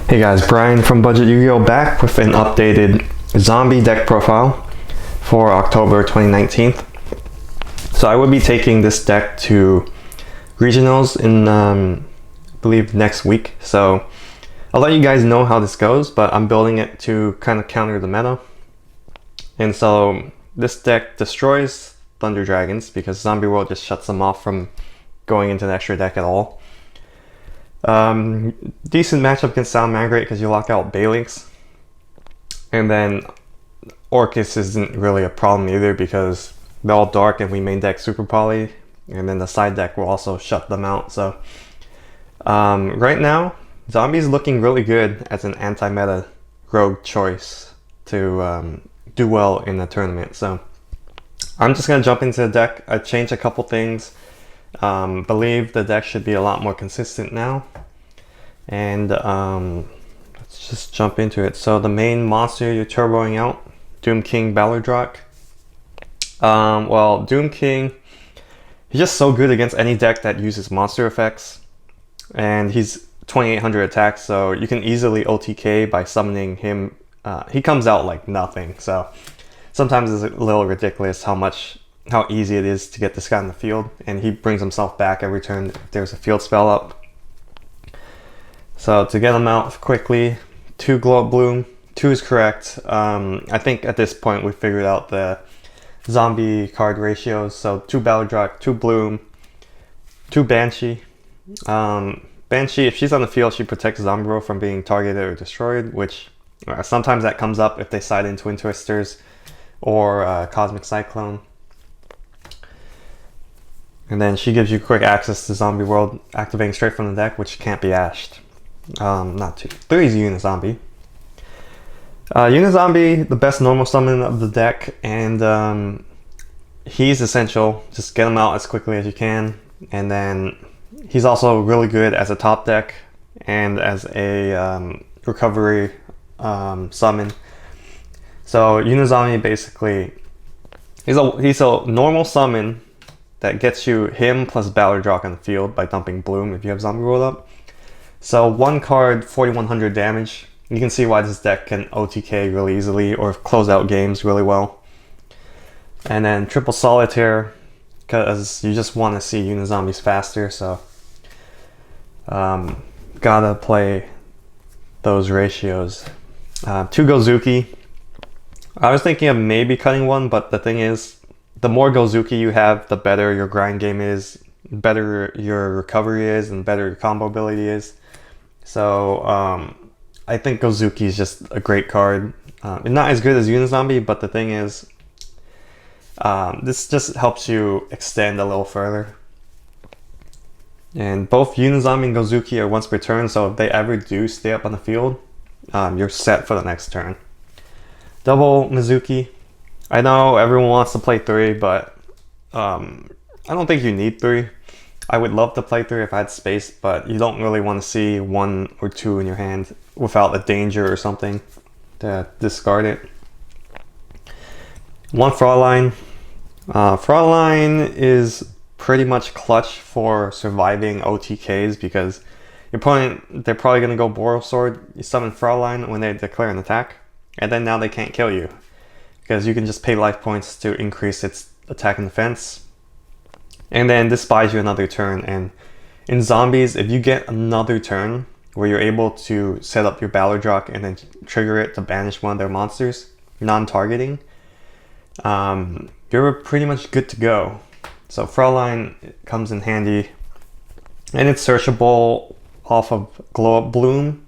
Hey guys, Brian from Budget Yugioh back with an updated zombie deck profile for October 2019. So I will be taking this deck to regionals in I believe next week. So I'll let you guys know how this goes, but I'm building it to kind of counter the meta. And so this deck destroys Thunder Dragons because Zombie World just shuts them off from going into the extra deck at all. Decent matchup against Salamangreat because you lock out Balinks. And then Orcus isn't really a problem either because they're all dark and we main deck Super Poly. And then the side deck will also shut them out. So right now, Zombie's looking really good as an anti-meta rogue choice to do well in the tournament. So I'm just going to jump into the deck. I changed a couple things. Believe the deck should be a lot more consistent now. And let's just jump into it. So the main monster you're turboing out, Doom King Ballardrock. Well, Doom King, he's just so good against any deck that uses monster effects. And he's 2800 attack, so you can easily OTK by summoning him. He comes out like nothing, so sometimes it's a little ridiculous how easy it is to get this guy in the field, and he brings himself back every turn if there's a field spell up. So to get him out quickly, 2 Glow Up Bloom, 2 is correct. I think at this point we figured out the zombie card ratios, so 2 Ballardrock, 2 Bloom, 2 Banshee. Banshee, if she's on the field, she protects Zombie World from being targeted or destroyed, which sometimes that comes up if they side in Twin Twisters or Cosmic Cyclone. And then she gives you quick access to Zombie World, activating straight from the deck, which can't be ashed. Not 2. 3 is Unizombie. Unizombie, the best normal summon of the deck, and he's essential. Just get him out as quickly as you can. And then he's also really good as a top deck and as a recovery summon. So Unizombie basically, he's a normal summon that gets you him plus Ballardrock on the field by dumping Bloom if you have Zombie World up. So 1 card, 4100 damage. You can see why this deck can OTK really easily or close out games really well. And then triple Solitaire because you just want to see Unizombies faster, so gotta play those ratios. 2 Gozuki. I was thinking of maybe cutting 1, but the thing is, the more Gozuki you have, the better your grind game is, better your recovery is, and better your combo ability is. So I think Gozuki is just a great card. Not as good as Unizombie, but the thing is, this just helps you extend a little further. And both Unizombie and Gozuki are once per turn, so if they ever do stay up on the field, you're set for the next turn. Double Mizuki. I know everyone wants to play 3, but I don't think you need 3. I would love to play 3 if I had space, but you don't really want to see 1 or 2 in your hand without a danger or something to discard it. 1 Fraulein. Fraulein is pretty much clutch for surviving OTKs because your opponent, they're probably going to go Boral Sword. You summon Fraulein when they declare an attack, and then now they can't kill you because you can just pay life points to increase its attack and defense. And then this buys you another turn. And in zombies, if you get another turn where you're able to set up your Ballardrock and then trigger it to banish one of their monsters, non-targeting, you're pretty much good to go. So Fraulein comes in handy, and it's searchable off of Glow Up Bloom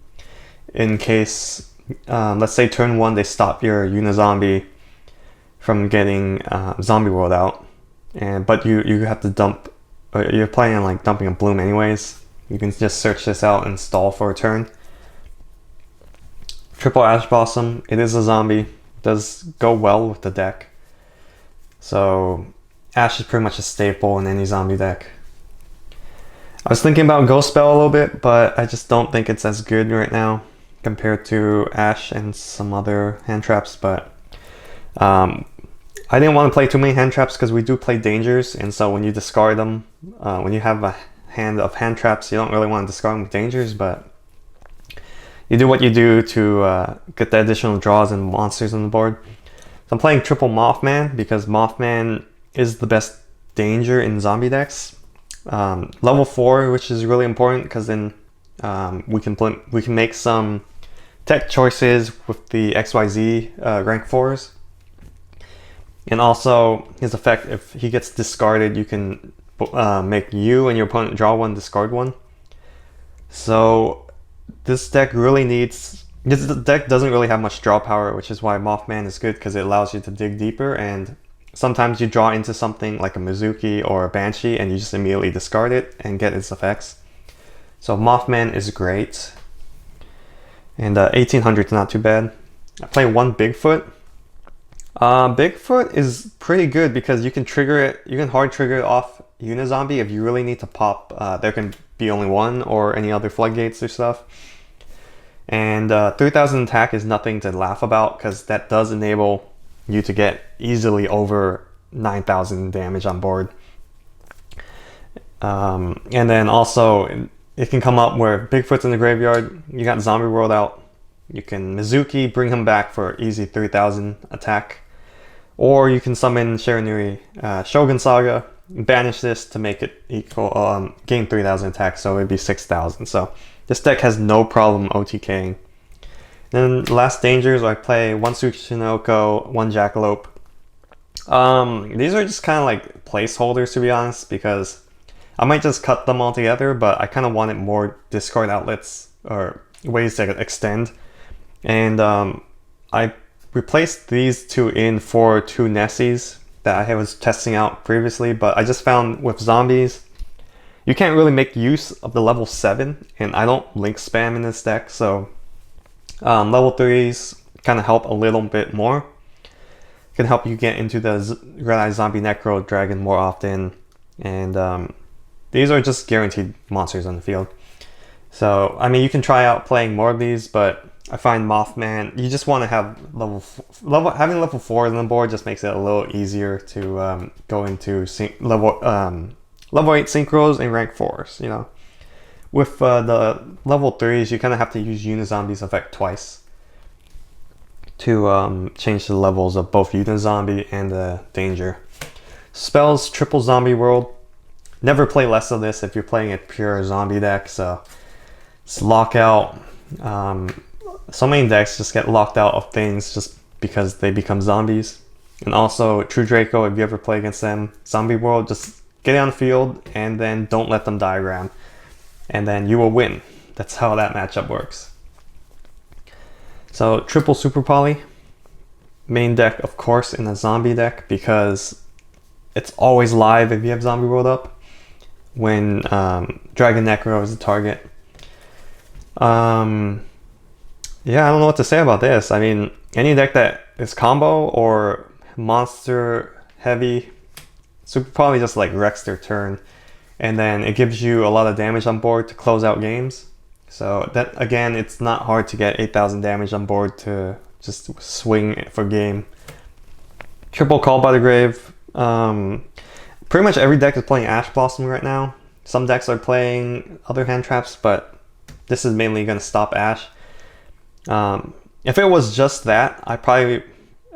in case, let's say turn 1 they stop your Unizombie from getting Zombie World out, but you have to dump. You're planning on like dumping a Bloom anyways. You can just search this out and stall for a turn. Triple Ash Blossom. It is a zombie. Does go well with the deck. So Ash is pretty much a staple in any zombie deck. I was thinking about Ghost Spell a little bit, but I just don't think it's as good right now compared to Ash and some other hand traps. But I didn't want to play too many hand traps because we do play dangers, and so when you discard them, when you have a hand of hand traps, you don't really want to discard them with dangers, but you do what you do to get the additional draws and monsters on the board. So I'm playing triple Mothman because Mothman is the best danger in zombie decks. Level 4, which is really important because then we can make some tech choices with the XYZ rank 4s. And also his effect, if he gets discarded, you can make you and your opponent draw one, discard one. So this deck doesn't really have much draw power, which is why Mothman is good because it allows you to dig deeper, and sometimes you draw into something like a Mizuki or a Banshee and you just immediately discard it and get its effects. So Mothman is great. And 1800 is not too bad. I play one Bigfoot. Bigfoot is pretty good because you can trigger it, you can hard trigger it off Unizombie if you really need to pop. There can be only one or any other floodgates or stuff. And 3000 attack is nothing to laugh about because that does enable you to get easily over 9000 damage on board. And then also it can come up where Bigfoot's in the graveyard, you got Zombie World out, you can Mizuki, bring him back for easy 3000 attack. Or you can summon Shiranui Shogun Saga, banish this to make it equal, gain 3000 attack, so it'd be 6000. So this deck has no problem OTKing. Then last dangers, I play one Tsuchinoko, one Jackalope. These are just kind of like placeholders, to be honest, because I might just cut them all together, but I kind of wanted more discard outlets or ways to extend. And I replaced these two in for two Nessies that I was testing out previously, but I just found with zombies, you can't really make use of the level 7, and I don't link spam in this deck, so level 3s kind of help a little bit more. Can help you get into the Red Eye Zombie Necro Dragon more often, and these are just guaranteed monsters on the field. So, I mean, you can try out playing more of these, but I find Mothman, you just want to have having level 4 on the board just makes it a little easier to go into level 8 synchros and rank 4s, you know. With the level 3s, you kind of have to use Unizombie's effect twice to change the levels of both Unizombie and the danger. Spells, triple Zombie World. Never play less of this if you're playing a pure zombie deck, so it's lockout. So many decks just get locked out of things just because they become zombies. And also True Draco, if you ever play against them, Zombie World, just get it on the field and then don't let them diagram. And then you will win. That's how that matchup works. So triple Super Poly. Main deck, of course, in a zombie deck because it's always live if you have Zombie World up when Dragon Necro is the target. Yeah, I don't know what to say about this. I mean, any deck that is combo or monster heavy, Super Poly just like wrecks their turn. And then it gives you a lot of damage on board to close out games. So that, again, it's not hard to get 8000 damage on board to just swing for game. Triple Call by the Grave. Pretty much every deck is playing Ash Blossom right now. Some decks are playing other hand traps, but this is mainly going to stop Ash. If it was just that, I don't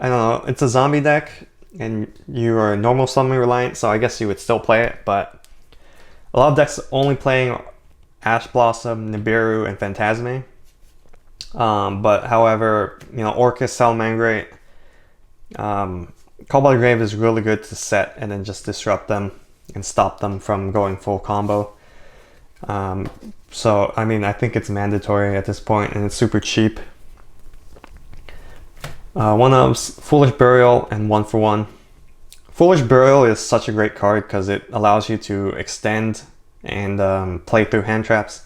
know, it's a zombie deck and you are normal summon reliant, so I guess you would still play it, but a lot of decks only playing Ash Blossom, Nibiru, and Phantasme. But however, you know, Orcus, Salamangreat, Call by the Grave is really good to set and then just disrupt them and stop them from going full combo. So, I mean, I think it's mandatory at this point and it's super cheap. One of Foolish Burial and 1-for-1. Foolish Burial is such a great card because it allows you to extend and play through hand traps.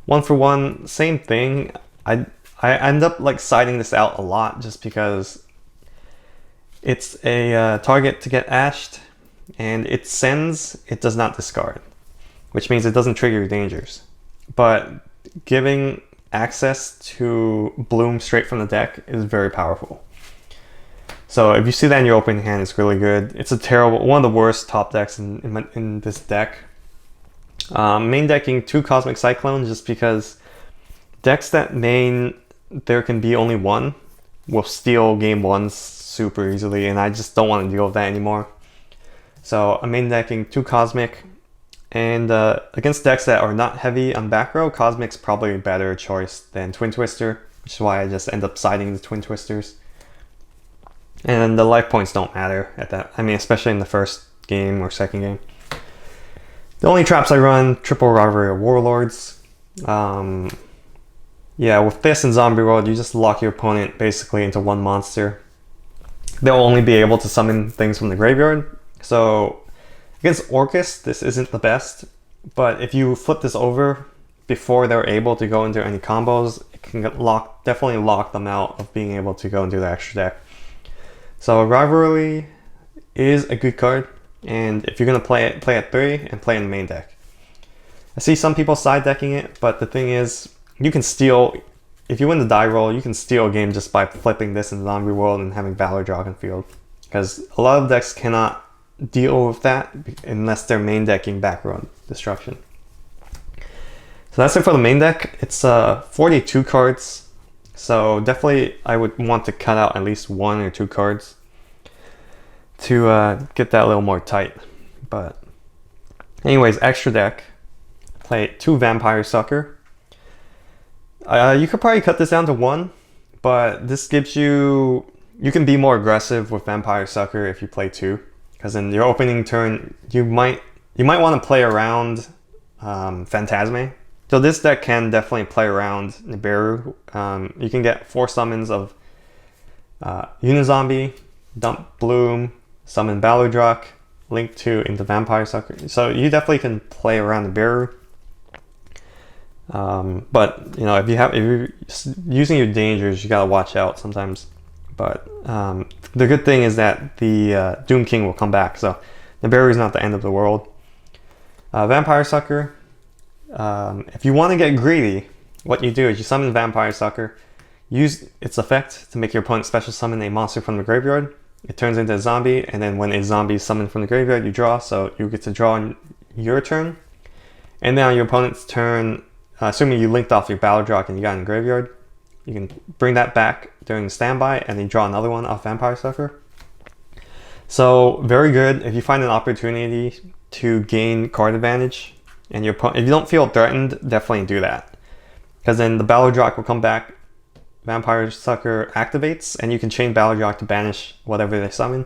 1-for-1, same thing. I end up like siding this out a lot just because it's a target to get ashed and it sends, it does not discard, which means it doesn't trigger your dangers. But giving access to bloom straight from the deck is very powerful. So if you see that in your opening hand, it's really good. It's one of the worst top decks in this deck. Main decking 2 Cosmic Cyclones just because decks that main there can be only one will steal game ones super easily, and I just don't want to deal with that anymore. So I'm main decking 2 Cosmic, and against decks that are not heavy on back row, Cosmic's probably a better choice than Twin Twister, which is why I just end up siding the Twin Twisters. And the life points don't matter at that. I mean, especially in the first game or second game. The only traps I run, triple rivalry of Warlords. Yeah, with this and Zombie World, you just lock your opponent basically into one monster. They'll only be able to summon things from the graveyard. So against Orcus, this isn't the best. But if you flip this over before they're able to go into any combos, it can definitely lock them out of being able to go and do the extra deck. So Rivalry is a good card, and if you're going to play it, play at 3 and play in the main deck. I see some people side decking it, but the thing is, you can steal, if you win the die roll, you can steal a game just by flipping this in Zombie World and having Valor Dragon field. Because a lot of decks cannot deal with that unless they're main decking back row destruction. So that's it for the main deck. It's 42 cards. So definitely I would want to cut out at least 1 or 2 cards to get that a little more tight. But anyways, extra deck. Play 2 Vampire Sucker. You could probably cut this down to 1, but this gives you can be more aggressive with Vampire Sucker if you play 2, because in your opening turn you might want to play around Phantasme. So this deck can definitely play around Nibiru. You can get 4 summons of Unizombie, Dump Bloom, summon Baludrock, link 2 into Vampire Sucker. So you definitely can play around Nibiru. But you know, if you're using your dangers, you gotta watch out sometimes. But the good thing is that the Doom King will come back, so Nibiru is not the end of the world. Vampire Sucker. If you want to get greedy, what you do is you summon Vampire Sucker, use its effect to make your opponent special summon a monster from the graveyard. It turns into a zombie, and then when a zombie is summoned from the graveyard, you draw, so you get to draw on your turn. And then on your opponent's turn, assuming you linked off your Baludrock and you got in the graveyard, you can bring that back during standby and then draw another one off Vampire Sucker. So very good if you find an opportunity to gain card advantage. And if you don't feel threatened, definitely do that. Because then the Baludrock will come back, Vampire Sucker activates, and you can chain Baludrock to banish whatever they summon.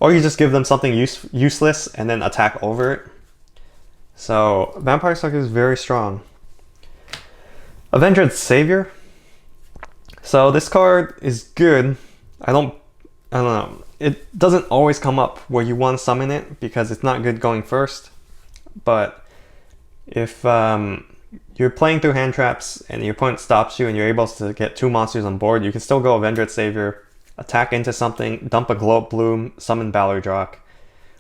Or you just give them something useless and then attack over it. So Vampire Sucker is very strong. Avenged Savior. So this card is good. I don't know. It doesn't always come up where you want to summon it because it's not good going first. But if you're playing through hand traps and your opponent stops you and you're able to get 2 monsters on board, you can still go Avenged Savior, attack into something, dump a Glow Bloom, summon Baludrock.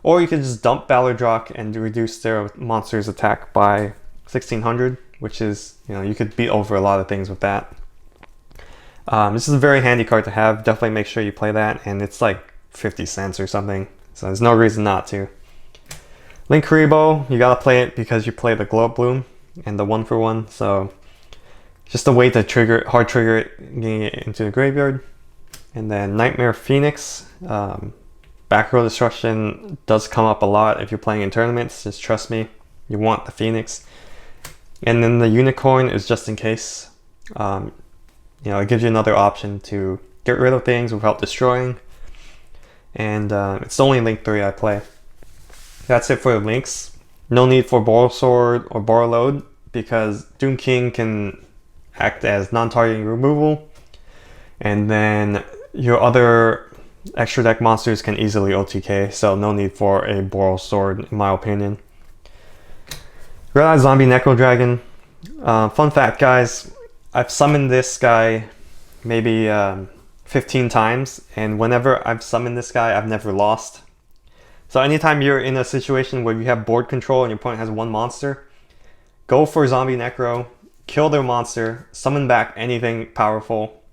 Or you can just dump Baludrock and reduce their monster's attack by 1600, which is, you know, you could beat over a lot of things with that. This is a very handy card to have. Definitely make sure you play that, and it's like 50 cents or something, so there's no reason not to. Link Kuriboh, you gotta play it because you play the Glow Bloom and the 1-for-1, so just a way to hard trigger it, getting it into the graveyard. And then Nightmare Phoenix, back row destruction does come up a lot if you're playing in tournaments, just trust me, you want the Phoenix. And then the Unicorn is just in case. You know, it gives you another option to get rid of things without destroying. And it's the only Link 3 I play. That's it for the links. No need for Boral Sword or Boral Load because Doom King can act as non-targeting removal. And then your other extra deck monsters can easily OTK, so no need for a Boral Sword in my opinion. Red Eye Zombie Necro Dragon. Fun fact, guys, I've summoned this guy maybe 15 times, and whenever I've summoned this guy, I've never lost. So anytime you're in a situation where you have board control and your opponent has 1 monster, go for Zombie Necro, kill their monster, summon back anything powerful.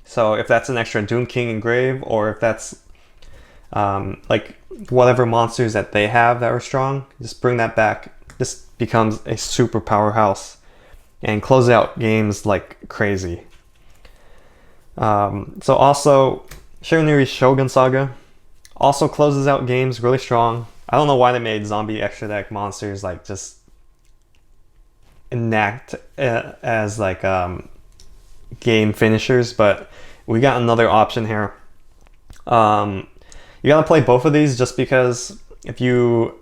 So if that's an extra Doom King engrave, or if that's like whatever monsters that they have that are strong, just bring that back. This becomes a super powerhouse. and close out games like crazy. So also, Shiranuri's Shogun Saga also closes out games really strong. I don't know why they made zombie extra deck monsters like just enact as like game finishers, but we got another option here. You gotta play both of these just because if you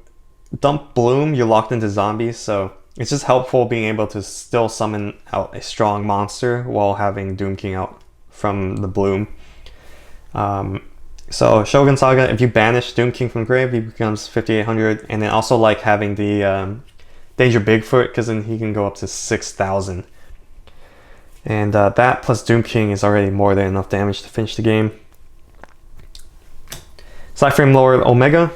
dump Bloom, you're locked into zombies, so it's just helpful being able to still summon out a strong monster while having Doom King out from the Bloom. So Shogun Saga, if you banish Doom King from grave, he becomes 5800, and then also like having the Danger Bigfoot, because then he can go up to 6000. And that plus Doom King is already more than enough damage to finish the game. Cyframe Lord Omega.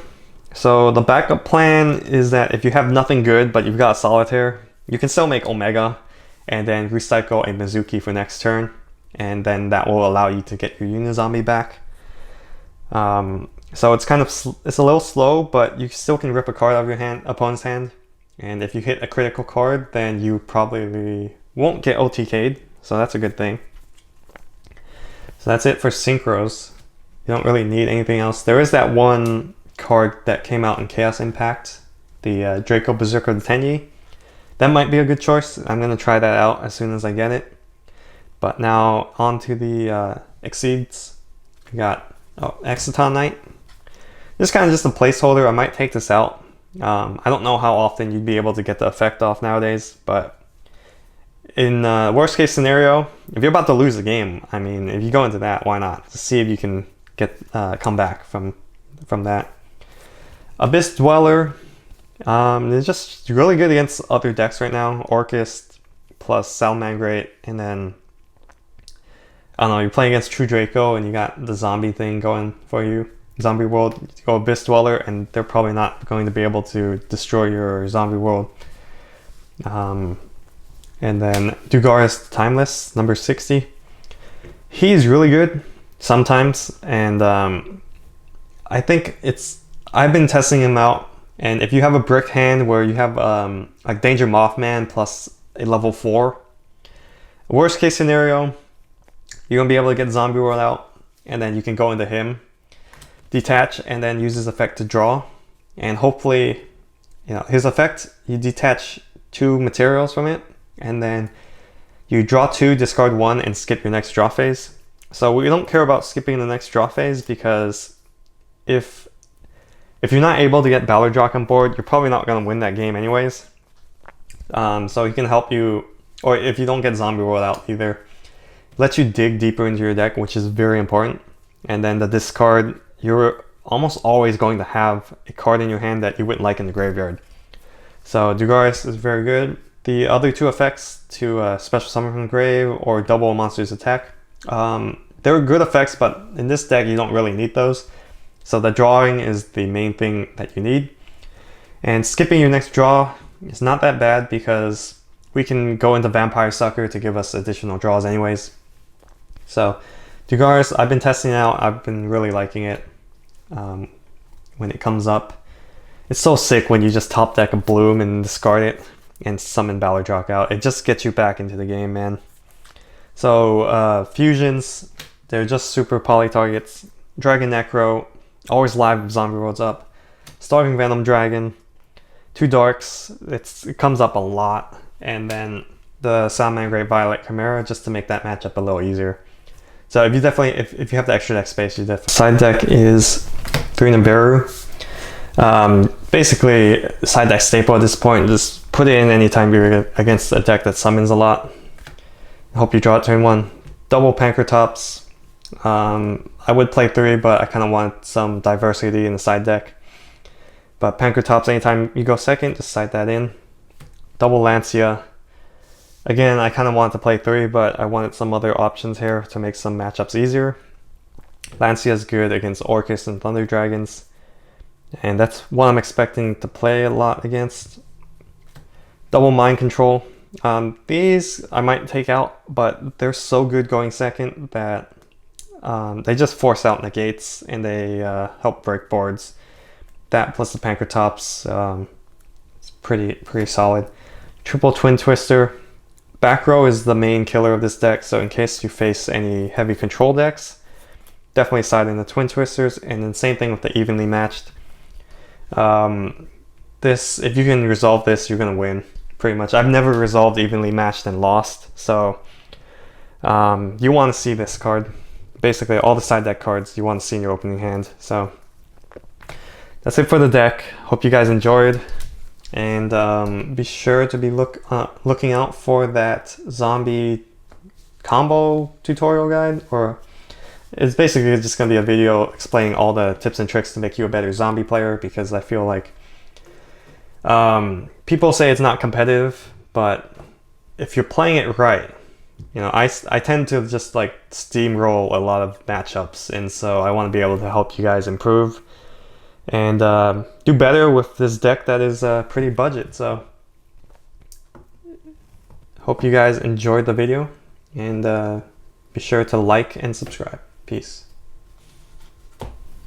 So the backup plan is that if you have nothing good but you've got a Solitaire, you can still make Omega and then recycle a Mizuki for next turn, and then that will allow you to get your Unizombie back. So it's kind of it's a little slow, but you still can rip a card out of your opponent's hand, and if you hit a critical card, then you probably won't get OTK'd, so that's a good thing. So that's it for synchros. You don't really need anything else. There is that one card that came out in Chaos Impact, the Draco Berserker Tenyi. That might be a good choice. I'm going to try that out as soon as I get it. But now on to the Xyz. We got Exciton Knight. This is kind of just a placeholder. I might take this out. I don't know how often you'd be able to get the effect off nowadays, but in worst case scenario, if you're about to lose the game, I mean, if you go into that, why not? To see if you can get come back from that. Abyss Dweller is just really good against other decks right now. Orcust plus Salamangreat, and then I don't know, you're playing against True Draco and you got the zombie thing going for you. Zombie World, you go Abyss Dweller, and they're probably not going to be able to destroy your Zombie World. And then Dugaris Timeless, number 60. He's really good sometimes, and I think I've been testing him out, and if you have a brick hand where you have like Danger Mothman plus a level 4, worst case scenario, you're going to be able to get Zombie World out, and then you can go into him, detach, and then use his effect to draw, and hopefully, you know, his effect, you detach 2 materials from it, and then you draw 2, discard 1, and skip your next draw phase. So we don't care about skipping the next draw phase, because if you're not able to get Ballardrock on board, you're probably not going to win that game anyways. So he can help you, or if you don't get Zombie World out either, let you dig deeper into your deck, which is very important. And then the discard, you're almost always going to have a card in your hand that you wouldn't like in the graveyard. So Dugaris is very good. The other 2 effects to special summon from the grave or double a monster's attack, they're good effects, but in this deck you don't really need those. So the drawing is the main thing that you need. And skipping your next draw is not that bad because we can go into Vampire Sucker to give us additional draws anyways. So Dugaris, I've been testing it out. I've been really liking it when it comes up. It's so sick when you just top deck a Bloom and discard it and summon Ballardrock out. It just gets you back into the game, man. So fusions, they're just super poly targets. Dragon Necro, always live with Zombie Worlds up. Starving Venom Dragon, 2 Darks, it comes up a lot. And then the Salamangreat Violet Chimera, just to make that matchup a little easier. So if you definitely, if you have the extra deck space, you definitely. Side deck is 3 Nibiru. Basically, side deck staple at this point. Just put it in anytime you're against a deck that summons a lot. Hope you draw it turn 1. Double Pankratops. I would play 3, but I kind of want some diversity in the side deck. But Pankratops, anytime you go second, just side that in. Double Lancia. Again, I kind of wanted to play 3, but I wanted some other options here to make some matchups easier. Lancia is good against Orcust and Thunder Dragons, and that's what I'm expecting to play a lot against. Double Mind Control. These I might take out, but they're so good going second that they just force out negates and they help break boards. That plus the Pankratops, it's pretty solid. Triple Twin Twister. Back row is the main killer of this deck, so in case you face any heavy control decks, definitely side in the Twin Twisters, and then same thing with the evenly matched. This, if you can resolve this, you're gonna win, pretty much. I've never resolved evenly matched and lost, so you want to see this card. Basically, all the side deck cards you want to see in your opening hand. So that's it for the deck. Hope you guys enjoyed, and be sure to be looking out for that zombie combo tutorial guide, or it's basically just going to be a video explaining all the tips and tricks to make you a better zombie player, because I feel like people say it's not competitive, but if you're playing it right, you know, I tend to just like steamroll a lot of matchups, and so I want to be able to help you guys improve and do better with this deck that is pretty budget. So hope you guys enjoyed the video, and be sure to like and subscribe. Peace.